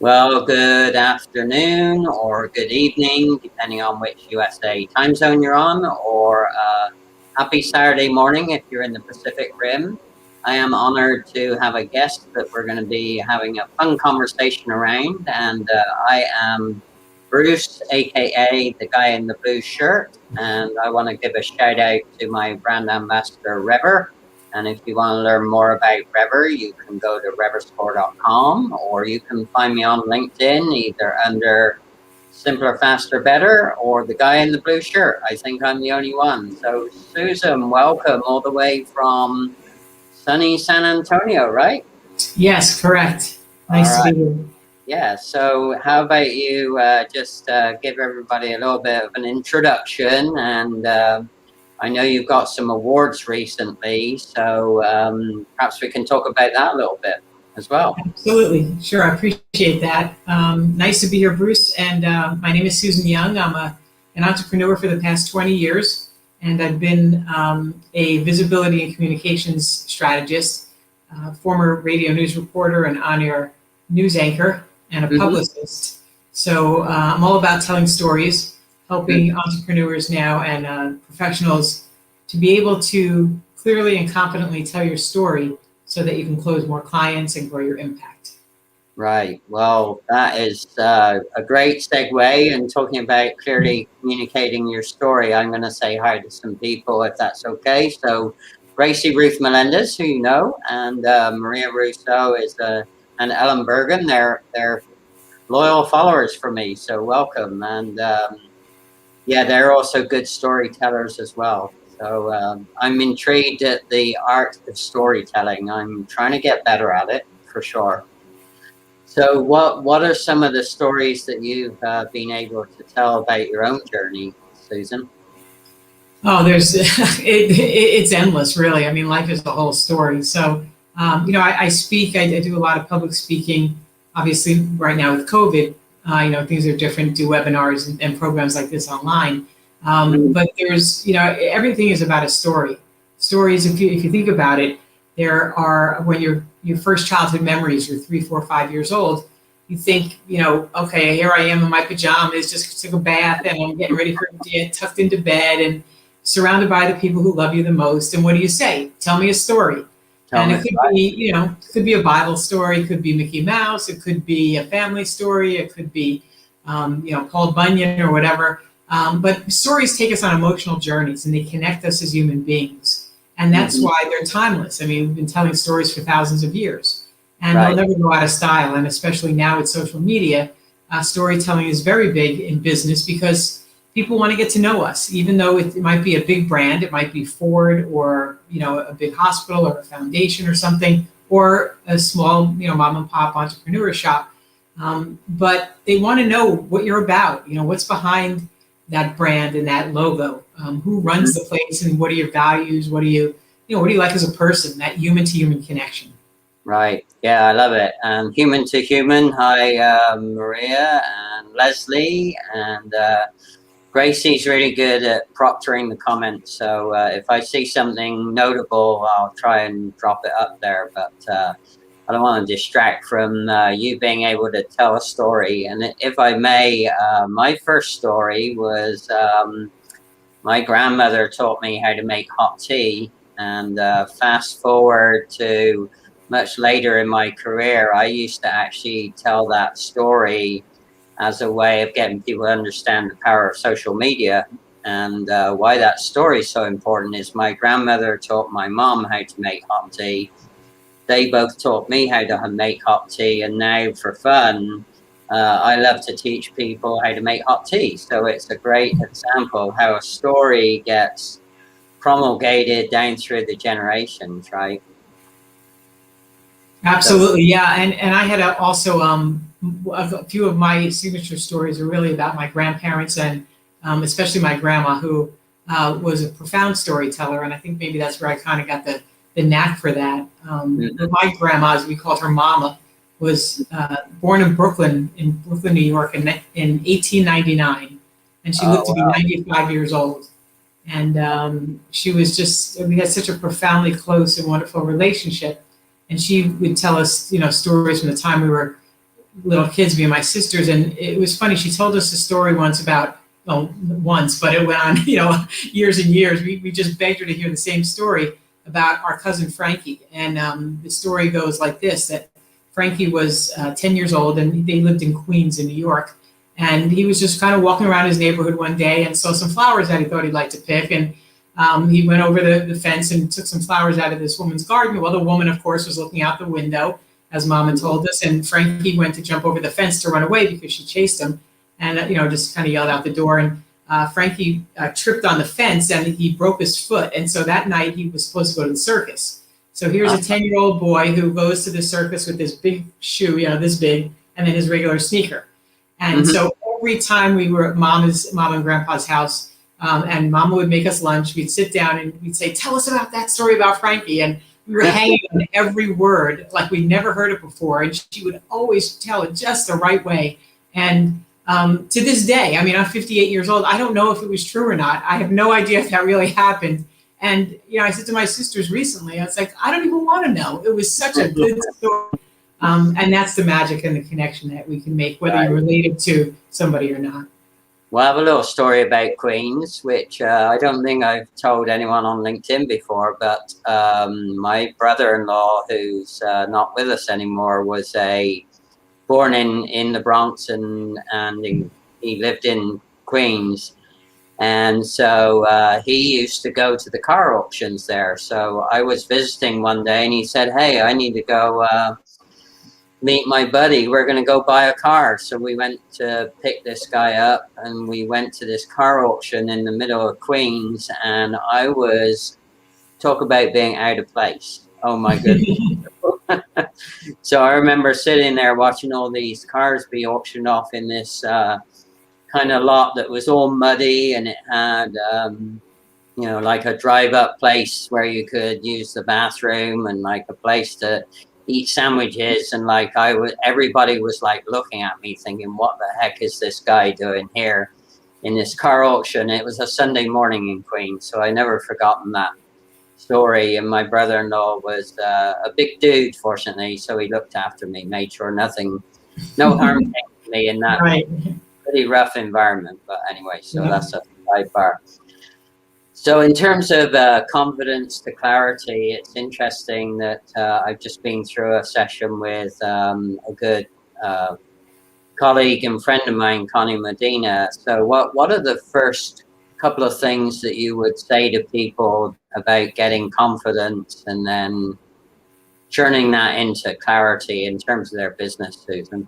Well, good afternoon or good evening, depending on which USA time zone you're on, or happy Saturday morning if you're in the Pacific Rim. I am honored to have a guest that we're going to be having a fun conversation around, and I am Bruce, aka the guy in the blue shirt, and I want to give a shout out to my brand ambassador, Rever. And if you want to learn more about Rever, you can go to reverscore.com, or you can find me on LinkedIn, either under Simpler, Faster, Better or the guy in the blue shirt. I think I'm the only one. So, Susan, welcome all the way from sunny San Antonio, right? Yes, correct. All Nice to right. be here. Yeah. So, how about you just give everybody a little bit of an introduction? And I know you've got some awards recently, so perhaps we can talk about that a little bit as well. Absolutely. Sure. I appreciate that. Nice to be here, Bruce. And my name is Susan Young. I'm an entrepreneur for the past 20 years, and I've been a visibility and communications strategist, former radio news reporter, and on-air news anchor, and a publicist. So I'm all about telling stories, helping entrepreneurs now and professionals to be able to clearly and confidently tell your story so that you can close more clients and grow your impact. Right. Well, that is a great segue. And talking about clearly communicating your story, I'm going to say hi to some people if that's okay. So, Gracie Ruth Melendez, who you know, and Maria Russo and Ellen Bergen. They're loyal followers for me. So welcome. And yeah, they're also good storytellers as well. So I'm intrigued at the art of storytelling. I'm trying to get better at it for sure. So what are some of the stories that you've been able to tell about your own journey, Susan? Oh, it's endless, really. I mean, life is a whole story. So, I speak, I do a lot of public speaking. Obviously, right now with COVID, things are different, do webinars and programs like this online. But there's, everything is about a story. Stories, if you think about it, there are, when your first childhood memories, you're 3, 4, 5 years old, you think, okay, here I am in my pajamas, just took a bath and I'm getting ready for get tucked into bed and surrounded by the people who love you the most. And what do you say? Tell me a story. And it could be, it could be a Bible story, it could be Mickey Mouse, it could be a family story, it could be, Paul Bunyan or whatever. But stories take us on emotional journeys and they connect us as human beings. And that's why they're timeless. I mean, we've been telling stories for thousands of years and they'll never go out of style. And especially now with social media, storytelling is very big in business because people want to get to know us, even though it might be a big brand. It might be Ford or, a big hospital or a foundation or something, or a small, mom and pop entrepreneur shop. But they want to know what you're about, what's behind that brand and that logo, who runs the place and what are your values? What do you like as a person, that human to human connection? Right. Yeah, I love it. Human to human. Hi, Maria and Leslie. And Gracie's really good at proctoring the comments. So if I see something notable, I'll try and drop it up there. But I don't want to distract from you being able to tell a story. And if I may, my first story was my grandmother taught me how to make hot tea. And fast forward to much later in my career, I used to actually tell that story as a way of getting people to understand the power of social media. And why that story is so important is my grandmother taught my mom how to make hot tea. They both taught me how to make hot tea. And now for fun, I love to teach people how to make hot tea. So it's a great example of how a story gets promulgated down through the generations, right? Absolutely, yeah. And I had also a few of my signature stories are really about my grandparents and especially my grandma, who was a profound storyteller. And I think maybe that's where I kind of got the knack for that. But my grandma, as we called her Mama, was born in Brooklyn, New York in 1899. And she lived to be 95 years old. And she was we had such a profoundly close and wonderful relationship. And she would tell us, stories from the time we were little kids, me and my sisters, and it was funny. She told us a story once about, well, once, but it went on, years and years. We just begged her to hear the same story about our cousin Frankie. And the story goes like this, that Frankie was 10 years old, and they lived in Queens in New York. And he was just kind of walking around his neighborhood one day and saw some flowers that he thought he'd like to pick. And he went over the fence and took some flowers out of this woman's garden. Well, the woman, of course, was looking out the window, as Mom had told us. And Frankie went to jump over the fence to run away because she chased him, and just kind of yelled out the door. And Frankie tripped on the fence and he broke his foot. And so that night he was supposed to go to the circus. So here's a 10-year-old boy who goes to the circus with this big shoe, this big, and then his regular sneaker. And so every time we were at Mom and Grandpa's house, and Mama would make us lunch, we'd sit down and we'd say, "Tell us about that story about Frankie." And we were hanging on every word like we'd never heard it before. And she would always tell it just the right way. And to this day, I mean, I'm 58 years old. I don't know if it was true or not. I have no idea if that really happened. And, I said to my sisters recently, I was like, I don't even want to know. It was such a good story. And that's the magic and the connection that we can make, whether you're related to somebody or not. Well, I have a little story about Queens, which I don't think I've told anyone on LinkedIn before, but my brother-in-law, who's not with us anymore, was born in the Bronx, and he lived in Queens. And so he used to go to the car auctions there. So I was visiting one day and he said, "Hey, I need to go meet my buddy. We're going to go buy a car." So we went to pick this guy up and we went to this car auction in the middle of Queens. And I was, talk about being out of place. Oh my goodness. So I remember sitting there watching all these cars be auctioned off in this kind of lot that was all muddy, and it had, like a drive-up place where you could use the bathroom and like a place to eat sandwiches. And like everybody was like looking at me thinking, what the heck is this guy doing here in this car auction? It was a Sunday morning in Queens, so I never forgotten that story. And my brother-in-law was a big dude, fortunately, so he looked after me, made sure no harm came to me in that pretty rough environment. But anyway, so that's a sidebar. So in terms of confidence to clarity, it's interesting that I've just been through a session with a good colleague and friend of mine, Connie Medina. So what are the first couple of things that you would say to people about getting confidence and then turning that into clarity in terms of their business, Susan?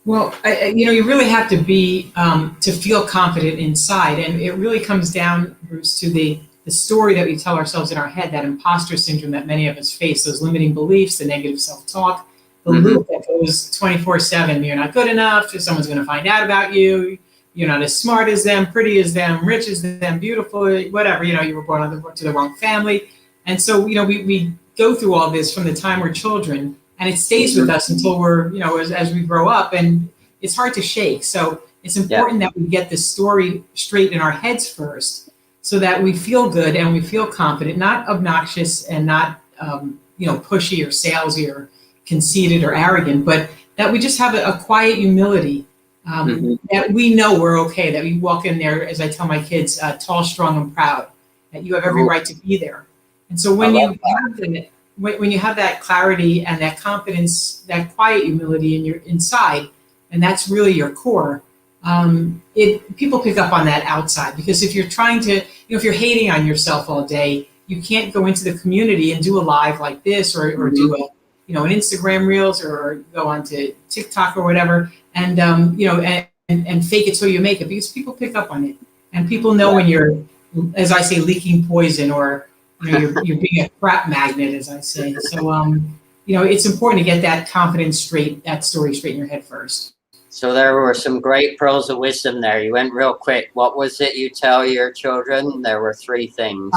Well, you really have to be to feel confident inside, and it really comes down, Bruce, to the story that we tell ourselves in our head, that imposter syndrome that many of us face, those limiting beliefs, the negative self-talk, the loop that goes 24/7. You're not good enough. Someone's going to find out about you. You're not as smart as them, pretty as them, rich as them, beautiful, whatever. You were born to the wrong family, and so we go through all this from the time we're children. And it stays with us until we're, as we grow up, and it's hard to shake. So it's important that we get the story straight in our heads first, so that we feel good and we feel confident, not obnoxious and not, pushy or salesy or conceited or arrogant, but that we just have a quiet humility, that we know we're okay, that we walk in there, as I tell my kids, tall, strong, and proud, that you have every right to be there. And so when you have that clarity and that confidence, that quiet humility in your inside, and that's really your core, people pick up on that outside. Because if you're trying to, if you're hating on yourself all day, you can't go into the community and do a live like this, or do an Instagram Reels, or go onto TikTok or whatever, and and fake it till you make it, because people pick up on it, and people know when you're, as I say, leaking poison, or you're being a crap magnet, as I say. So, it's important to get that confidence that story straight in your head first. So there were some great pearls of wisdom there. You went real quick. What was it you tell your children? There were 3 things.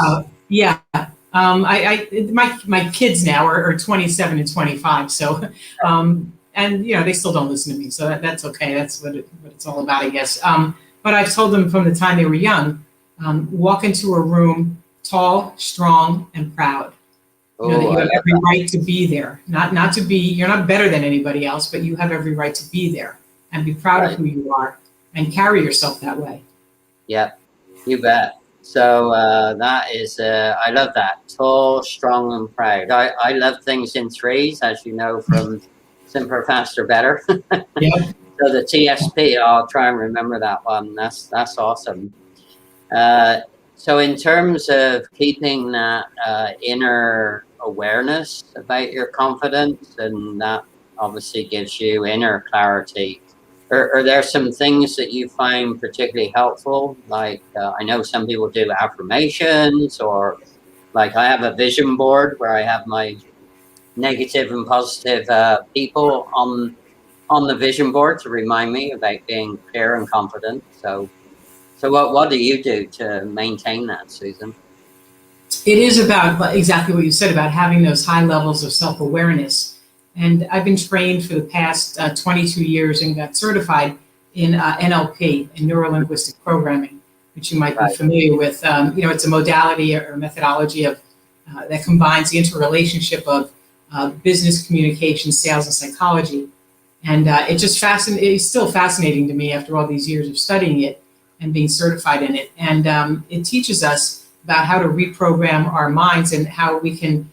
My kids now are 27 and 25. So, and they still don't listen to me. So that's okay. That's what it's all about, I guess. But I've told them from the time they were young, walk into a room tall, strong, and proud. You know, that Oh, you I have love every that. right to be there. Not to be, you're not better than anybody else, but you have every right to be there and be proud of Right. who you are and carry yourself that way. Yep, you bet. So that is, I love that. Tall, strong, and proud. I love things in threes, as you know from Simpler, Faster, Better. Yeah. So the TSP, I'll try and remember that one. That's awesome. Uh, so in terms of keeping that inner awareness about your confidence, and that obviously gives you inner clarity. Are there some things that you find particularly helpful? Like I know some people do affirmations, or like I have a vision board where I have my negative and positive people on the vision board to remind me about being clear and confident. So what do you do to maintain that, Susan? It is about exactly what you said about having those high levels of self-awareness. And I've been trained for the past 22 years and got certified in NLP, in neuro-linguistic programming, which you might be Right, familiar with. You know, it's a modality or methodology of that combines the interrelationship of business communication, sales, and psychology. And it's still fascinating to me after all these years of studying it and being certified in it. And it teaches us about how to reprogram our minds and how we can,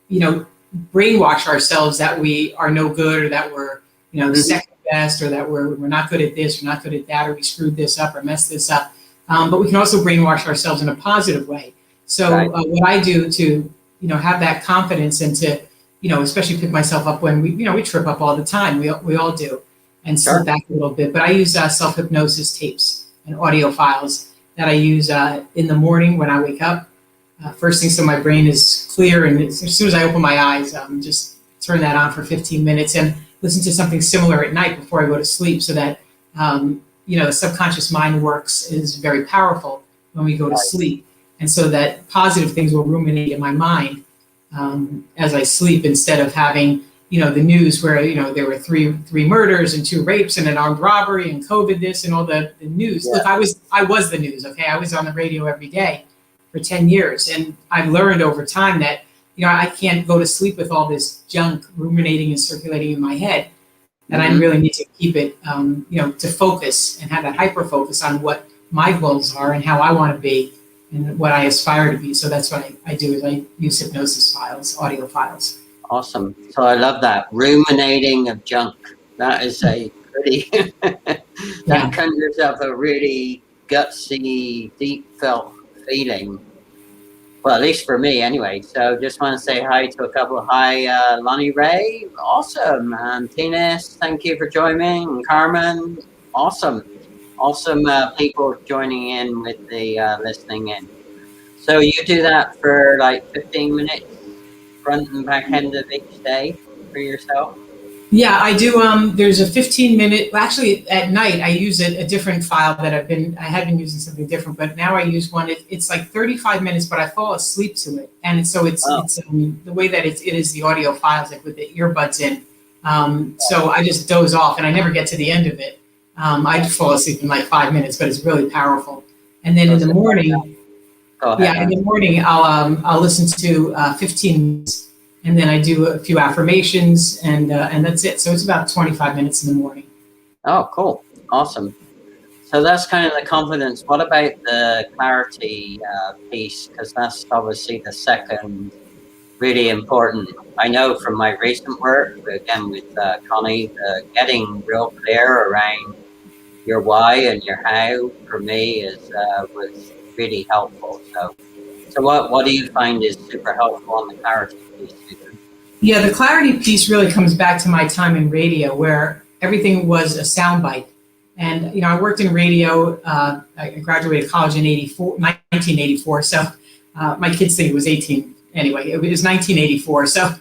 you know, brainwash ourselves that we are no good, or that we're, you know, hmm, second best, or that we're not good at this, or not good at that, or we screwed this up or messed this up. But we can also brainwash ourselves in a positive way. So right, what I do to, you know, have that confidence and to, you know, especially pick myself up when we, you know, we trip up all the time. We all do, and slip sure, back a little bit. But I use self-hypnosis tapes and audio files that I use in the morning when I wake up. First thing, so my brain is clear, and as soon as I open my eyes, just turn that on for 15 minutes and listen to something similar at night before I go to sleep, so that you know, the subconscious mind works is very powerful when we go to right, sleep, and so that positive things will ruminate in my mind as I sleep, instead of having, you know, the news where, you know, there were three murders and 2 rapes and an armed robbery and COVID this and all the news. yeah, Look, I was the news. Okay, I was on the radio every day for 10 years, and I've learned over time that, you know, I can't go to sleep with all this junk ruminating and circulating in my head. That I hmm, really need to keep it, you know, to focus and have that hyper focus on what my goals are and how I want to be and what I aspire to be. So that's what I do, is I use hypnosis files, audio files. awesome. So I love that ruminating of junk. That is a pretty that Yeah. conjures up a really gutsy, deep felt feeling. Well, at least for me, anyway. So just want to say hi to a couple. Hi, Lonnie Ray, awesome. And Tines, thank you for joining. And Carmen, awesome. Awesome people joining in with the listening in. So you do that for like 15 minutes, front and back end of each day for yourself? Yeah, I do. There's a 15-minute. Well, actually, at night I use a different file that I had been using something different, but now I use one. It's like 35 minutes, but I fall asleep to it, and Oh, it's the way that it is the audio files, like with the earbuds in. So I just doze off, and I never get to the end of it. I fall asleep in like 5 minutes, but it's really powerful. And then so in the morning, go yeah, ahead. in the morning I'll listen to 15 minutes, and then I do a few affirmations, and that's it. So it's about 25 minutes in the morning. Oh, cool. Awesome. So that's kind of the confidence. What about the clarity piece? Because that's obviously the second really important. I know from my recent work, again with Connie, getting real clear around your why and your how for me was really helpful. So what do you find is super helpful on the clarity piece, Susan? Yeah, the clarity piece really comes back to my time in radio, where everything was a soundbite. And, you know, I worked in radio. I graduated college in 1984. So my kids think it was 18. Anyway, it was 1984. So,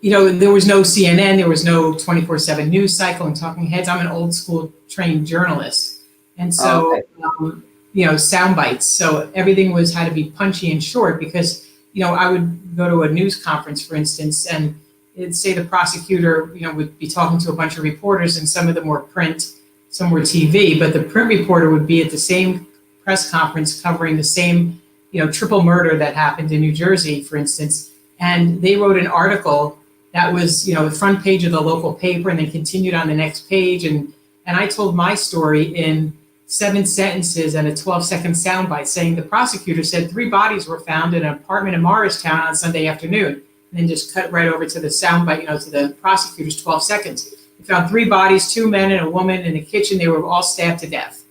you know, there was no CNN, there was no 24/7 news cycle and talking heads. I'm an old school trained journalist. And Oh, so, okay. you know, sound bites. So everything had to be punchy and short, because, you know, I would go to a news conference, for instance, and it'd say the prosecutor, you know, would be talking to a bunch of reporters, and some of them were print, some were TV, but the print reporter would be at the same press conference covering the same triple murder that happened in New Jersey, for instance, and they wrote an article that was, the front page of the local paper, and then continued on the next page, and I told my story in 7 sentences and a 12-second soundbite, saying the prosecutor said 3 bodies were found in an apartment in Morristown on Sunday afternoon, and then just cut right over to the soundbite, to the prosecutor's 12 seconds. We found 3 bodies, 2 men and a woman in the kitchen. They were all stabbed to death.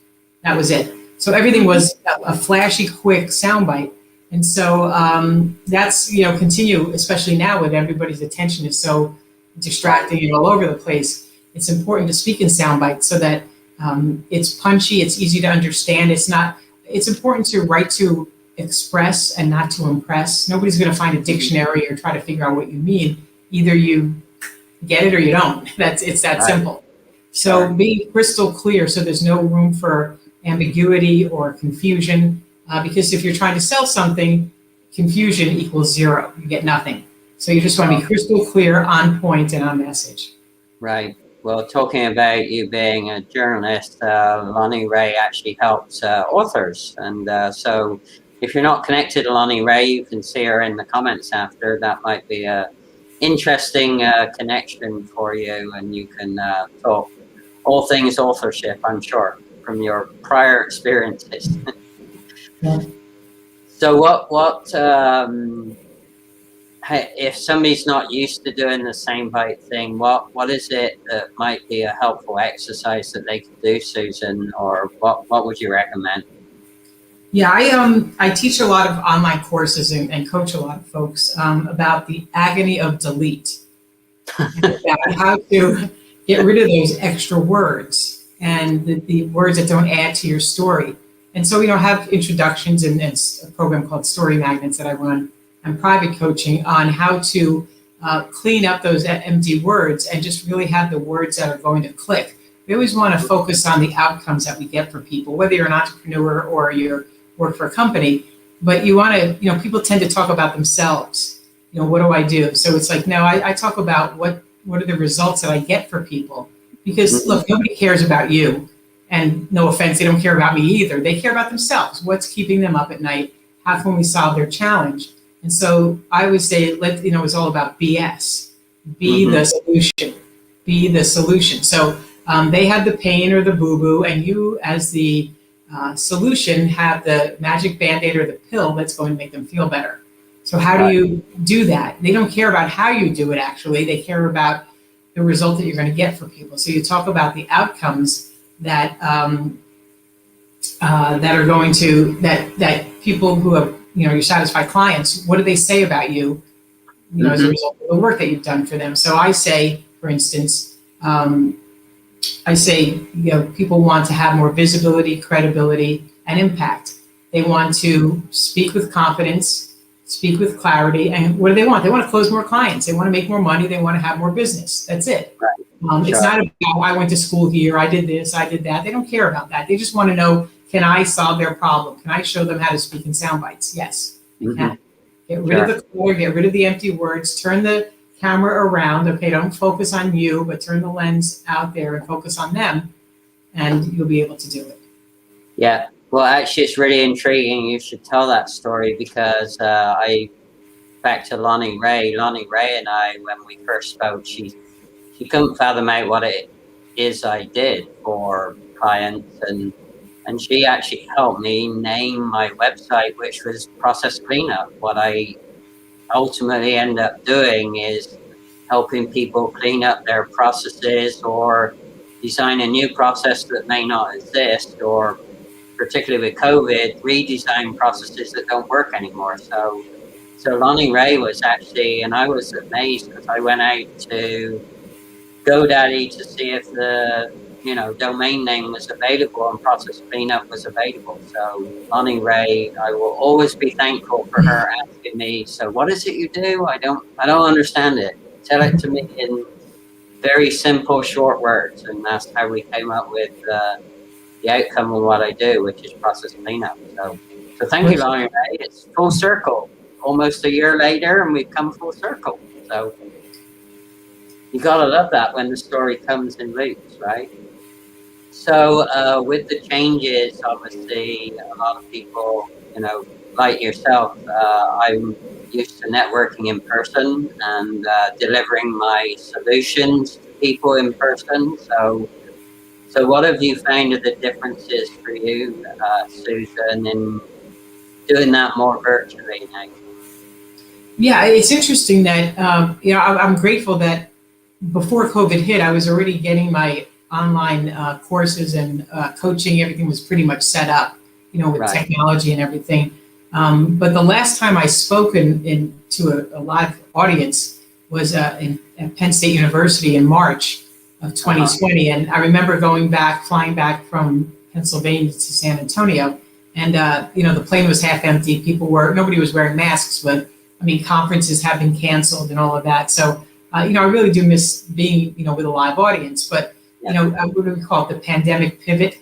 That was it. So everything was a flashy, quick soundbite. And so that's, continue, especially now with everybody's attention is so distracting and all over the place. It's important to speak in sound bites so that it's punchy, it's easy to understand. It's important to write to express and not to impress. Nobody's going to find a dictionary or try to figure out what you mean. Either you get it or you don't. It's that simple. So be crystal clear so there's no room for ambiguity or confusion. Because if you're trying to sell something, confusion equals 0. You get nothing. So you just want to be crystal clear, on point, and on message. Right. Well, talking about you being a journalist, Lonnie Ray actually helps authors. And so if you're not connected to Lonnie Ray, you can see her in the comments after. That might be a interesting connection for you, and you can talk all things authorship, I'm sure, from your prior experiences. Yeah. So what if somebody's not used to doing the same bite thing, what is it that might be a helpful exercise that they could do, Susan, or what would you recommend? Yeah, I teach a lot of online courses and coach a lot of folks about the agony of delete, about how to get rid of those extra words and the words that don't add to your story. And so we have introductions and a program called Story Magnets that I run and private coaching on how to clean up those empty words and just really have the words that are going to click. We always want to focus on the outcomes that we get for people, whether you're an entrepreneur or you work for a company, but you want to, people tend to talk about themselves. What do I do? So it's like, no, I talk about what are the results that I get for people, because look, nobody cares about you. And no offense, they don't care about me either. They care about themselves. What's keeping them up at night? How can we solve their challenge? And so I would say, it's all about BS. Be the solution. Be the solution. So they have the pain or the boo-boo, and you, as the solution, have the magic Band-Aid or the pill that's going to make them feel better. So how do you do that? They don't care about how you do it, actually. They care about the result that you're going to get for people. So you talk about the outcomes that that are going to that people who have your satisfied clients, what do they say about you, as a result of the work that you've done for them? So I say, for instance, people want to have more visibility, credibility, and impact. They want to speak with confidence, speak with clarity, and what do they want? They want to close more clients. They want to make more money. They want to have more business. That's it. Right. It's not about, I went to school here, I did this, I did that. They don't care about that. They just want to know, can I solve their problem? Can I show them how to speak in sound bites? Yes, you can. Get rid of the clutter, get rid of the empty words, turn the camera around. Okay, don't focus on you, but turn the lens out there and focus on them, and you'll be able to do it. Yeah, well, actually, it's really intriguing. You should tell that story, because back to Lonnie Ray and I, when we first spoke, she couldn't fathom out what it is I did for clients, and she actually helped me name my website, which was Process Cleanup. What I ultimately end up doing is helping people clean up their processes or design a new process that may not exist, or particularly with COVID, redesign processes that don't work anymore. So Lonnie Ray was actually, and I was amazed because I went out to GoDaddy to see if the domain name was available and Process Cleanup was available. So Lonnie Ray, I will always be thankful for her asking me, so what is it you do? I don't understand it. Tell it to me in very simple, short words. And that's how we came up with the outcome of what I do, which is Process Cleanup. So thank you, Lonnie Ray. It's full circle. Almost a year later, and we've come full circle. So you gotta love that when the story comes in loops, right? So with the changes, obviously, a lot of people, like yourself, I'm used to networking in person and delivering my solutions to people in person. So what have you found are the differences for you, Susan, in doing that more virtually now? Yeah, it's interesting that I'm grateful that before COVID hit, I was already getting my online courses and coaching. Everything was pretty much set up, with Right. technology and everything. But the last time I spoke to a live audience was at Penn State University in March of Uh-huh. 2020. And I remember flying back from Pennsylvania to San Antonio. And, the plane was half empty. Nobody was wearing masks, but I mean, conferences have been canceled and all of that. So, I really do miss being, with a live audience. But, Yeah. what do we call it? The pandemic pivot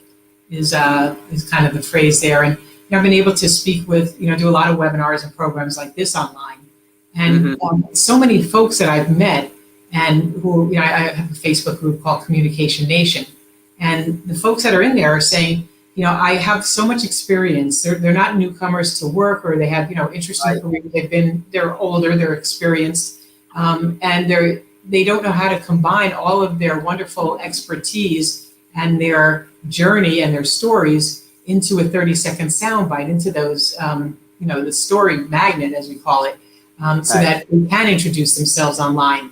is kind of the phrase there. And I've been able to speak with, do a lot of webinars and programs like this online. And so many folks that I've met and who, I have a Facebook group called Communication Nation. And the folks that are in there are saying, I have so much experience. They're not newcomers to work, or they have, interesting Right. careers. They're older, they're experienced, and they don't know how to combine all of their wonderful expertise and their journey and their stories into a 30-second soundbite, into those, the story magnet, as we call it, so Right. that they can introduce themselves online,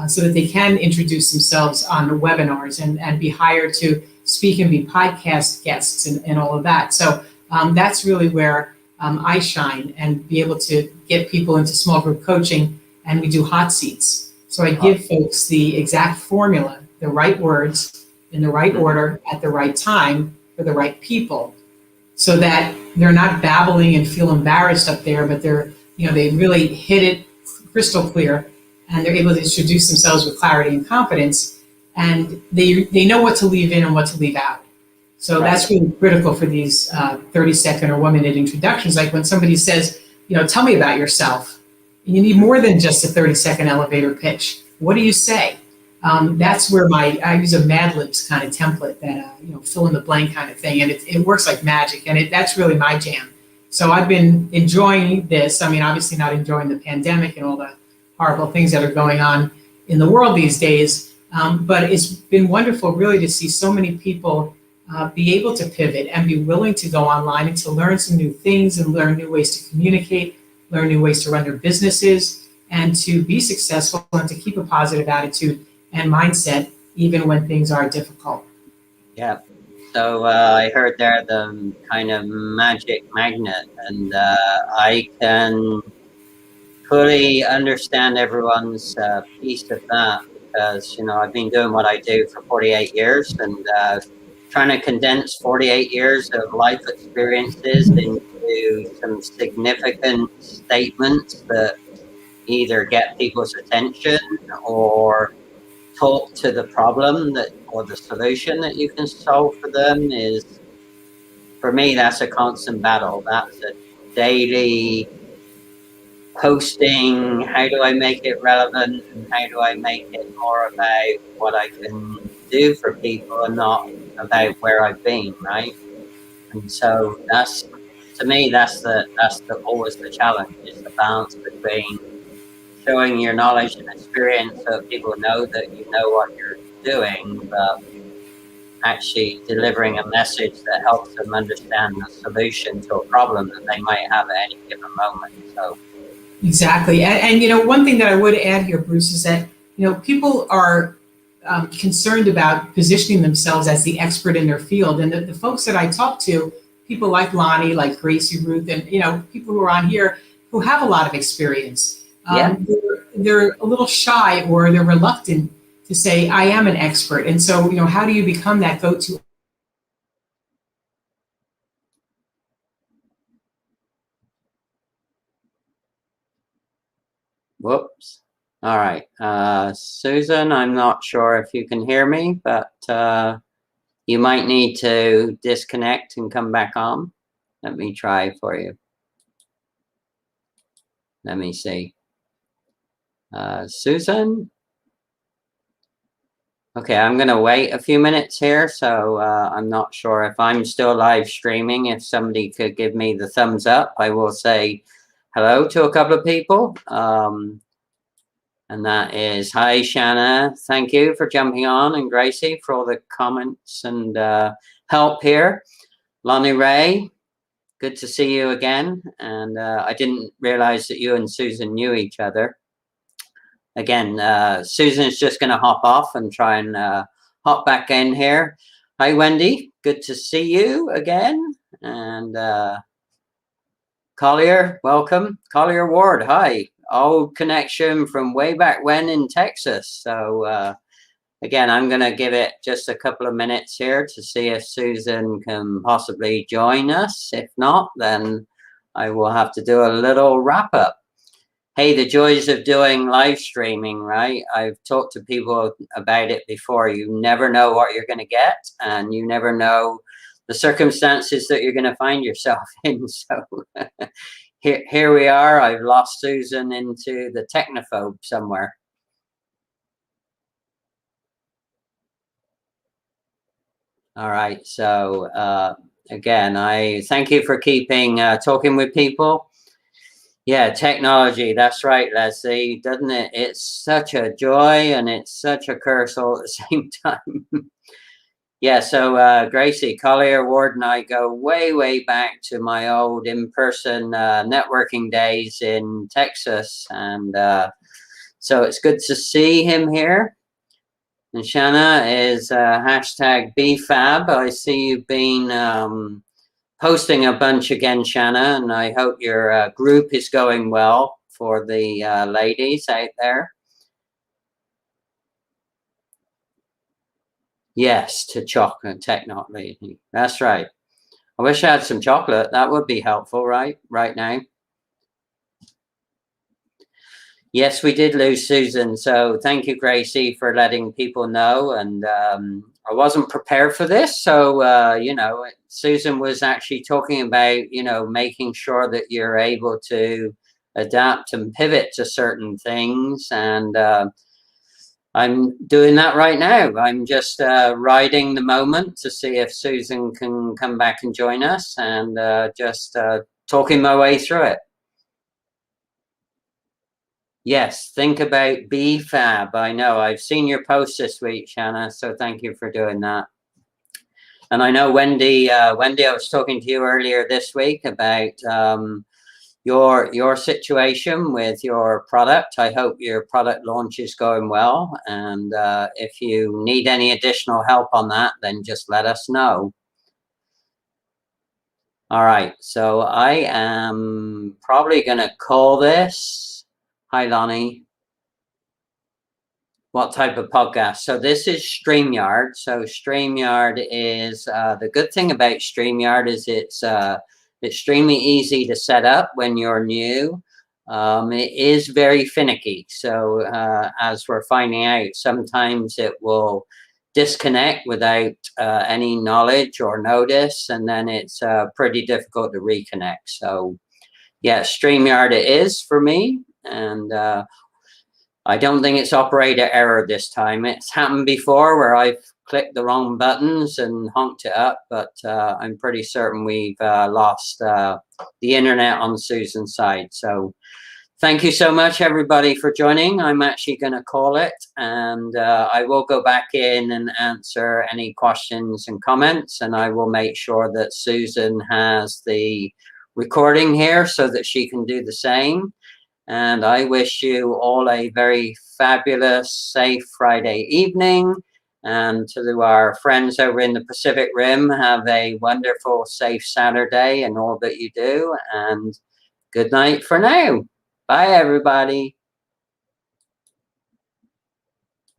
so that they can introduce themselves on the webinars and be hired to speak and be podcast guests and all of that. So that's really where I shine, and be able to get people into small group coaching, and we do hot seats. So I give folks the exact formula, the right words in the right order at the right time for the right people, so that they're not babbling and feel embarrassed up there, but they really hit it crystal clear, and they're able to introduce themselves with clarity and confidence, and they know what to leave in and what to leave out. So Right. that's really critical for these 30-second or 1-minute introductions. Like when somebody says, tell me about yourself, you need more than just a 30-second elevator pitch. What do you say? That's where I use a Mad Libs kind of template that, fill in the blank kind of thing. And it works like magic. And that's really my jam. So I've been enjoying this. I mean, obviously not enjoying the pandemic and all the horrible things that are going on in the world these days. But it's been wonderful really to see so many people be able to pivot and be willing to go online and to learn some new things and learn new ways to communicate, learn new ways to run their businesses, and to be successful and to keep a positive attitude and mindset even when things are difficult. Yeah. So I heard there the kind of magic magnet, and I can fully understand everyone's piece of that, because I've been doing what I do for 48 years, and trying to condense 48 years of life experiences into some significant statements that either get people's attention or talk to the problem or the solution that you can solve for them is, for me, that's a constant battle. That's a daily posting. How do I make it relevant, and how do I make it more about what I can do for people and not about where I've been, right? And so to me, that's always the challenge, is the balance between showing your knowledge and experience so people know that you know what you're doing, but actually delivering a message that helps them understand the solution to a problem that they might have at any given moment. So Exactly. And one thing that I would add here, Bruce, is that, people are concerned about positioning themselves as the expert in their field. And the folks that I talk to, people like Lonnie, like Gracie Ruth, and, people who are on here who have a lot of experience, yeah, they're a little shy, or they're reluctant to say, I am an expert. And so, how do you become that go-to? whoops. All right, Susan, I'm not sure if you can hear me, but you might need to disconnect and come back on. Let me try for you. Let me see. Susan? Okay, I'm going to wait a few minutes here, so I'm not sure if I'm still live streaming. If somebody could give me the thumbs up, I will say hello to a couple of people. And that is, hi, Shanna. Thank you for jumping on, and Gracie for all the comments and help here. Lonnie Ray, good to see you again. And I didn't realize that you and Susan knew each other. Again, Susan's just going to hop off and try and hop back in here. Hi, Wendy. Good to see you again. And Collier, welcome. Collier Ward, hi. Old connection from way back when in Texas. So again, I'm going to give it just a couple of minutes here to see if Susan can possibly join us. If not, then I will have to do a little wrap up. Hey, the joys of doing live streaming, right? I've talked to people about it before. You never know what you're going to get, and you never know the circumstances that you're going to find yourself in. So here we are. I've lost Susan into the technophobe somewhere. All right. So again, I thank you for keeping talking with people. Yeah, technology. That's right, Leslie, doesn't it? It's such a joy and it's such a curse all at the same time. Yeah, so Gracie, Collier Ward and I go way, way back to my old in-person networking days in Texas. And so it's good to see him here. And Shanna is hashtag BFAB. I see you've been posting a bunch again, Shanna, and I hope your group is going well for the ladies out there. Yes, to chocolate technology. That's right. I wish I had some chocolate. That would be helpful, right now. Yes, we did lose Susan. So thank you, Gracie, for letting people know. And I wasn't prepared for this. So, you know, Susan was actually talking about, you know, making sure that you're able to adapt and pivot to certain things. And I'm doing that right now. I'm just riding the moment to see if Susan can come back and join us, and just talking my way through it. Yes, think about BFAB. I know I've seen your post this week, Shanna, so thank you for doing that. And I know Wendy, I was talking to you earlier this week about your situation with your product. I hope your product launch is going well. And if you need any additional help on that, then just let us know. All right, so I am probably going to call this. Hi, Lonnie. What type of podcast? So this is StreamYard. So StreamYard is the good thing about StreamYard is it's extremely easy to set up when you're new. It is very finicky. So as we're finding out, sometimes it will disconnect without any knowledge or notice, and then it's pretty difficult to reconnect. So yeah, StreamYard it is for me. And I don't think it's operator error this time. It's happened before where I've clicked the wrong buttons and honked it up, but I'm pretty certain we've lost the internet on Susan's side. So thank you so much, everybody, for joining. I'm actually going to call it, and I will go back in and answer any questions and comments, and I will make sure that Susan has the recording here so that she can do the same. And I wish you all a very fabulous, safe Friday evening. And to our friends over in the Pacific Rim, have a wonderful, safe Saturday in all that you do. And good night for now. Bye, everybody.